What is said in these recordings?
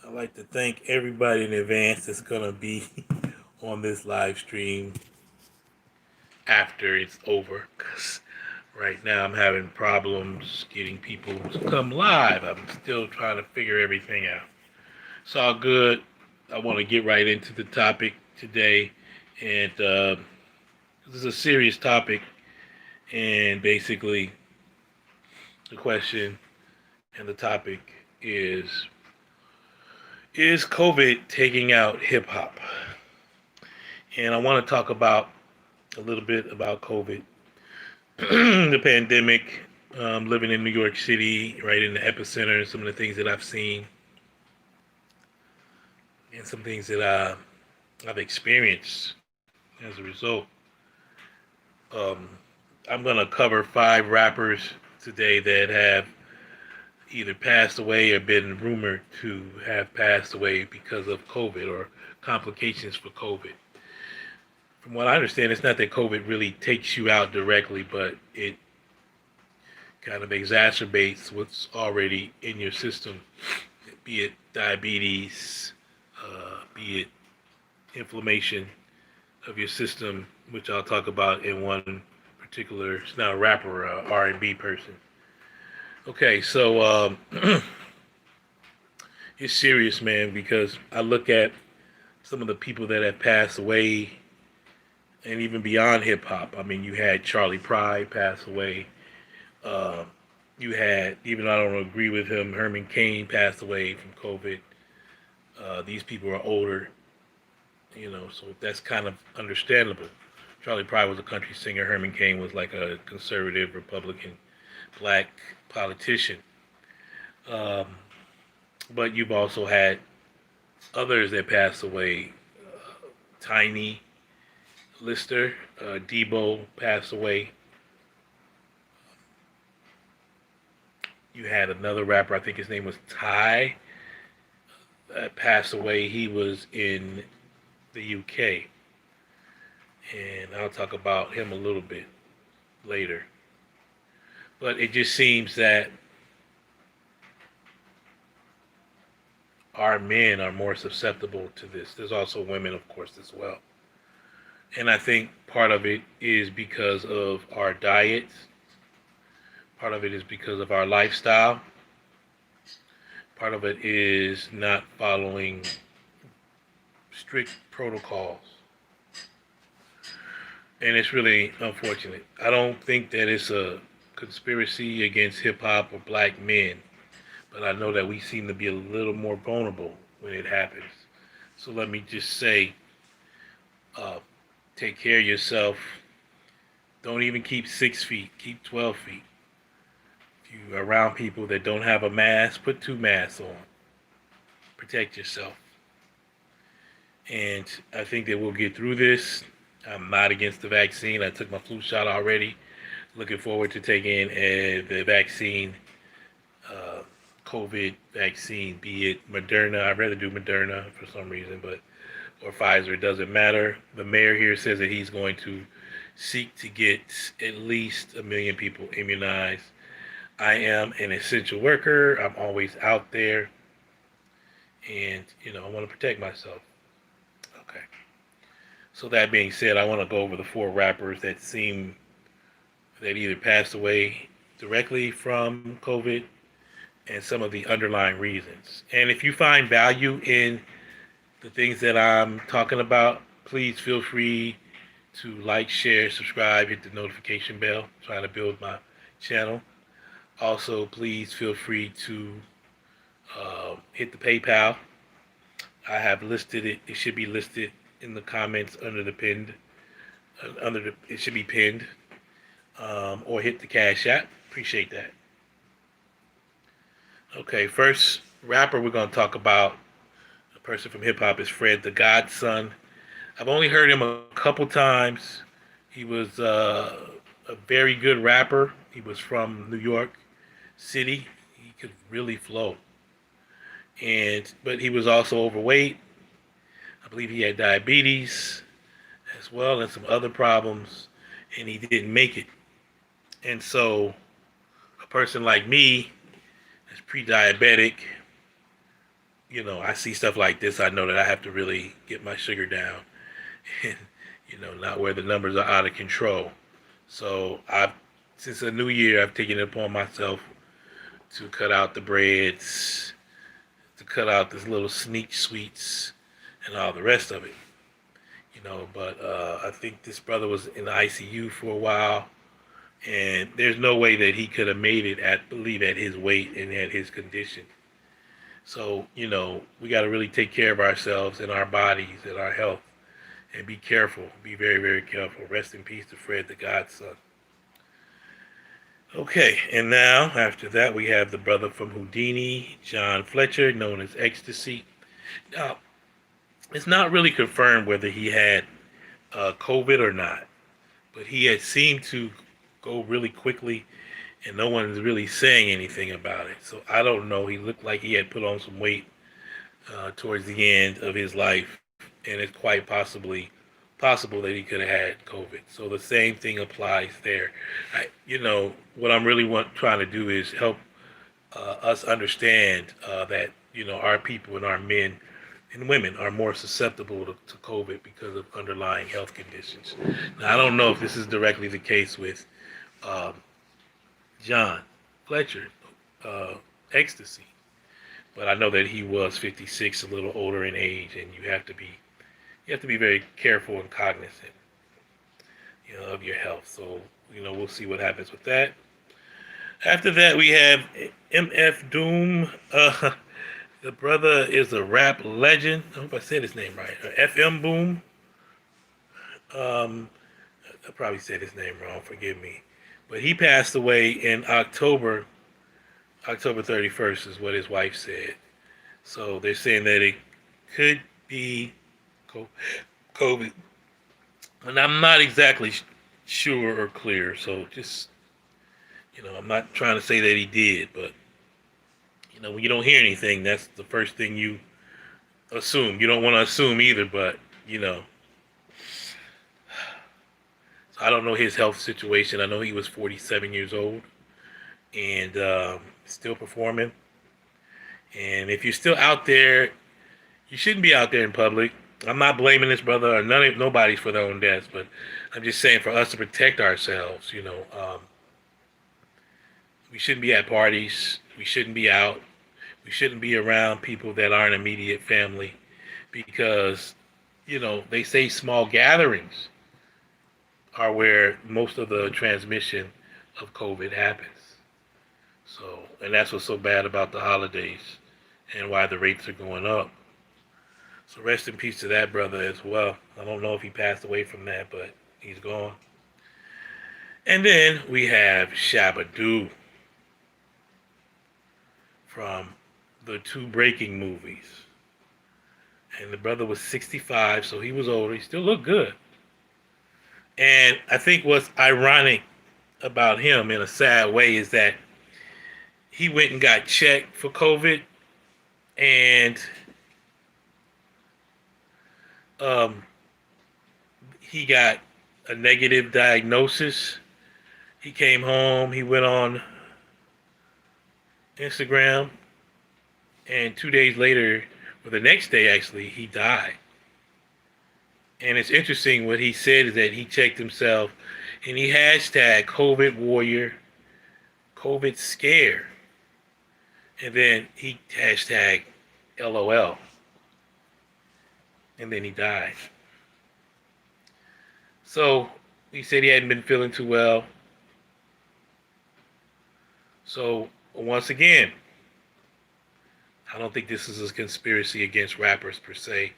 I'd like to thank everybody in advance that's going to be on this live stream after it's over. Because right now I'm having problems getting people to come live. I'm still trying to figure everything out. It's all good. I want to get right into the topic today. And this is a serious topic. And basically, the question and the topic is COVID taking out hip hop? And I want to talk about a little bit about COVID, the pandemic, living in New York City, right in the epicenter, some of the things that I've seen, and some things that I've experienced as a result. Um, I'm going to cover 5 rappers today that have either passed away or been rumored to have passed away because of COVID or complications for COVID. From what I understand, it's not that COVID really takes you out directly, but it kind of exacerbates what's already in your system, be it diabetes, be it inflammation of your system, which I'll talk about in one particular. It's not a rapper, R&B person. Okay, so it's serious, man, because I look at some of the people that have passed away, and even beyond hip hop. I mean, you had Charlie Pride pass away. Uh, you had, even though I don't agree with him, Herman Cain passed away from COVID. These people are older, so that's kind of understandable. Charlie Pride was a country singer. Herman Cain was like a conservative Republican black politician. Um, but you've also had others that passed away. Tiny Lister, Debo passed away. You had another rapper, I think his name was Ty, passed away. He was in the UK, and I'll talk about him a little bit later. But it just seems that our men are more susceptible to this. There's also women, of course, as well. And I think part of it is because of our diets. Part of it is because of our lifestyle. Part of it is not following strict protocols. And it's really unfortunate. I don't think that it's a conspiracy against hip hop or black men, but I know that we seem to be a little more vulnerable when it happens. So let me just say, uh, take care of yourself. Don't even keep 6 feet, keep 12 feet. If you're around people that don't have a mask, put 2 masks on. Protect yourself. And I think that we'll get through this. I'm not against the vaccine. I took my flu shot already. Looking forward to taking the vaccine, uh, COVID vaccine, be it Moderna. I'd rather do Moderna for some reason, but or Pfizer. It doesn't matter. The mayor here says that he's going to seek to get at least 1 million people immunized. I am an essential worker. I'm always out there, and I want to protect myself. Okay. So that being said, I want to go over the 4 rappers that either passed away directly from COVID and some of the underlying reasons. And if you find value in the things that I'm talking about, please feel free to like, share, subscribe, hit the notification bell. I'm trying to build my channel. Also, please feel free to hit the PayPal. I have listed it. It should be listed in the comments under the pinned. It should be pinned, or hit the Cash App. Appreciate that. Okay, first rapper we're gonna talk about, a person from hip hop, is Fred the Godson. I've only heard him a couple times. He was a very good rapper. He was from New York City. He could really flow, but he was also overweight. I believe he had diabetes as well and some other problems, and he didn't make it. And so, a person like me that's pre-diabetic, I see stuff like this, I know that I have to really get my sugar down and, not where the numbers are out of control. So since the new year, I've taken it upon myself to cut out the breads, to cut out this little sneak sweets and all the rest of it. But I think this brother was in the ICU for a while, and there's no way that he could have made it believe at his weight and at his condition. So, we got to really take care of ourselves and our bodies and our health and be careful. Be very, very careful. Rest in peace to Fred, the Godson. Okay, and now after that, we have the brother from Houdini, John Fletcher, known as Ecstasy. Now, it's not really confirmed whether he had COVID or not, but he had seemed to go really quickly, and no one's really saying anything about it. So I don't know. He looked like he had put on some weight towards the end of his life, and it's quite possible that he could have had COVID. So the same thing applies there. What I'm really trying to do is help us understand that our people and our men and women are more susceptible to COVID because of underlying health conditions. Now, I don't know if this is directly the case with um, John Fletcher, uh, Ecstasy, but I know that he was 56, a little older in age, and you have to be very careful and cognizant, of your health. So, we'll see what happens with that. After that, we have MF Doom. The brother is a rap legend. I hope I said his name right. FM Boom. Um, I probably said his name wrong. Forgive me. But he passed away in October. October 31st is what his wife said. So they're saying that it could be COVID. And I'm not exactly sure or clear. So just, I'm not trying to say that he did. But, when you don't hear anything, that's the first thing you assume. You don't want to assume either, but, So I don't know his health situation. I know he was 47 years old and still performing. And if you're still out there, you shouldn't be out there in public. I'm not blaming this brother or nobody's for their own deaths, but I'm just saying for us to protect ourselves, we shouldn't be at parties. We shouldn't be out. We shouldn't be around people that aren't immediate family because, they say small gatherings are where most of the transmission of COVID happens. So, and that's what's so bad about the holidays and why the rates are going up. So rest in peace to that brother as well. I don't know if he passed away from that, but he's gone. And then we have Shabba-Doo from the two Breaking movies. And the brother was 65, so he was older. He still looked good. And I think what's ironic about him in a sad way is that he went and got checked for COVID and he got a negative diagnosis. He came home, he went on Instagram, and 2 days later, or the next day actually, he died. And it's interesting what he said is that he checked himself and he hashtag COVID warrior, COVID scare. And then he hashtag LOL. And then he died. So he said he hadn't been feeling too well. So once again, I don't think this is a conspiracy against rappers per se.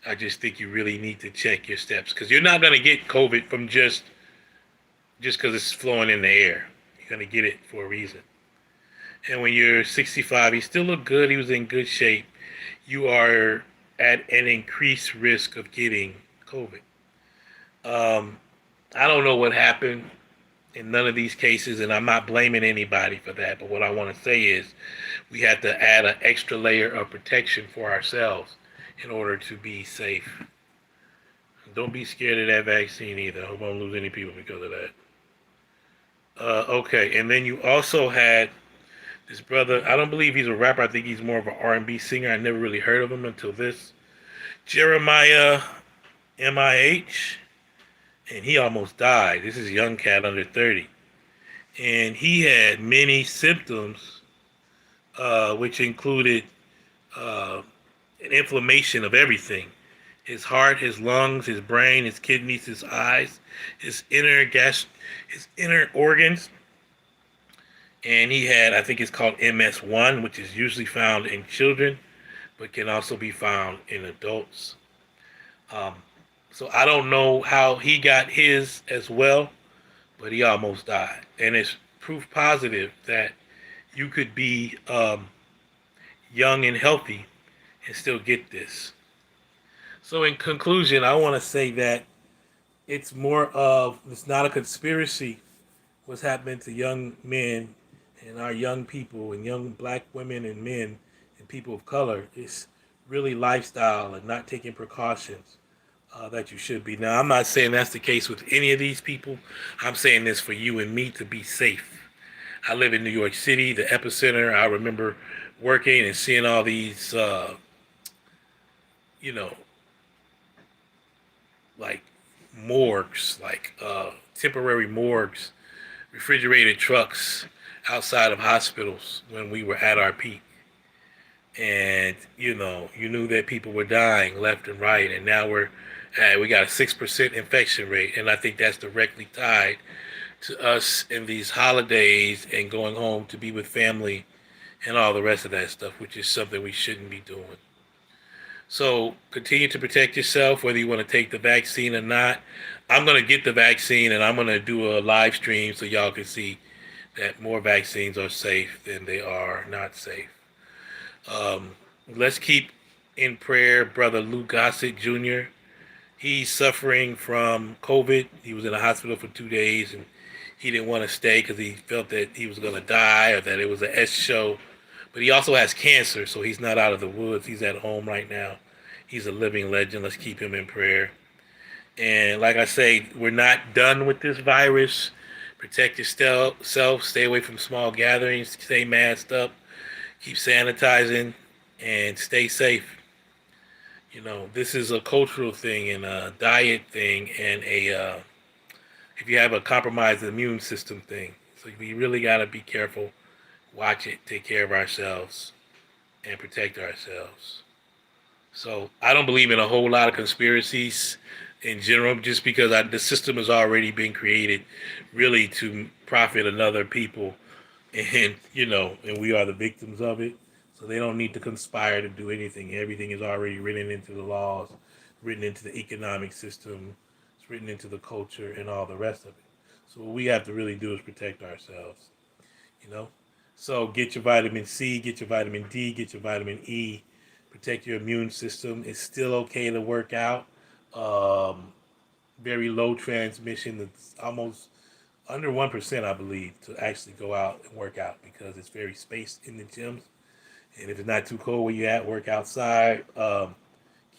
I just think you really need to check your steps because you're not going to get COVID from just because it's flowing in the air. You're going to get it for a reason. And when you're 65, he still looked good. He was in good shape. You are at an increased risk of getting COVID. I don't know what happened in none of these cases, and I'm not blaming anybody for that. But what I want to say is we have to add an extra layer of protection for ourselves in order to be safe. Don't be scared of that vaccine either. I hope I don't lose any people because of that. Okay, and then you also had This brother, I don't believe he's a rapper. I think he's more of an R&B singer. I never really heard of him until this. Jeremiah MIH, and he almost died. This is a young cat under 30. And he had many symptoms, which included uh, an inflammation of everything: his heart, his lungs, his brain, his kidneys, his eyes, his inner organs. And he had, I think it's called MS1, which is usually found in children, but can also be found in adults. Um, so I don't know how he got his as well, but he almost died. And it's proof positive that you could be young and healthy and still get this. So in conclusion, I want to say that it's not a conspiracy what's happening to young men and our young people and young black women and men and people of color. It's really lifestyle and not taking precautions that you should be. Now, I'm not saying that's the case with any of these people. I'm saying this for you and me to be safe. I live in New York City, the epicenter. I remember working and seeing all these, you know, like morgues, like temporary morgues, refrigerated trucks outside of hospitals when we were at our peak. And you knew that people were dying left and right, and now we got a 6% infection rate, and I think that's directly tied to us in these holidays and going home to be with family and all the rest of that stuff, which is something we shouldn't be doing. So continue to protect yourself, whether you want to take the vaccine or not. I'm going to get the vaccine, and I'm going to do a live stream so y'all can see that more vaccines are safe than they are not safe. Um, let's keep in prayer Brother Lou Gossett Jr. He's suffering from COVID. He was in the hospital for 2 days, and he didn't want to stay because he felt that he was going to die or that it was an S show. But he also has cancer, so he's not out of the woods. He's at home right now. He's a living legend. Let's keep him in prayer. And like I say, we're not done with this virus. Protect yourself. Stay away from small gatherings. Stay masked up. Keep sanitizing and stay safe. This is a cultural thing and a diet thing and if you have a compromised immune system thing. So we really got to be careful, watch it, take care of ourselves, and protect ourselves. So I don't believe in a whole lot of conspiracies in general, just because the system has already been created really to profit another people, and we are the victims of it. So they don't need to conspire to do anything. Everything is already written into the laws, written into the economic system, it's written into the culture and all the rest of it. So what we have to really do is protect ourselves, you know. So get your vitamin C, get your vitamin D, get your vitamin E, protect your immune system. It's still okay to work out. Um, Very low transmission. It's almost under 1%, I believe, to actually go out and work out because it's very spaced in the gyms. And if it's not too cold where you're at, work outside.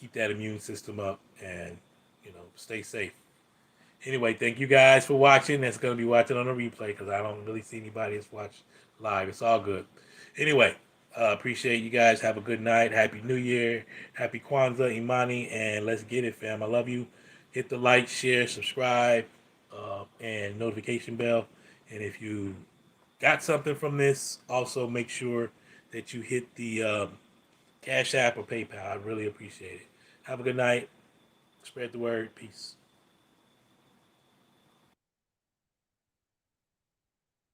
Keep that immune system up and, stay safe. Anyway, thank you guys for watching. That's going to be watching on a replay because I don't really see anybody that's watched live. It's all good. Anyway, appreciate you guys. Have a good night. Happy New Year. Happy Kwanzaa, Imani, and let's get it, fam. I love you. Hit the like, share, subscribe, and notification bell. And if you got something from this, also make sure that you hit the Cash App or PayPal. I really appreciate it. Have a good night. Spread the word. Peace.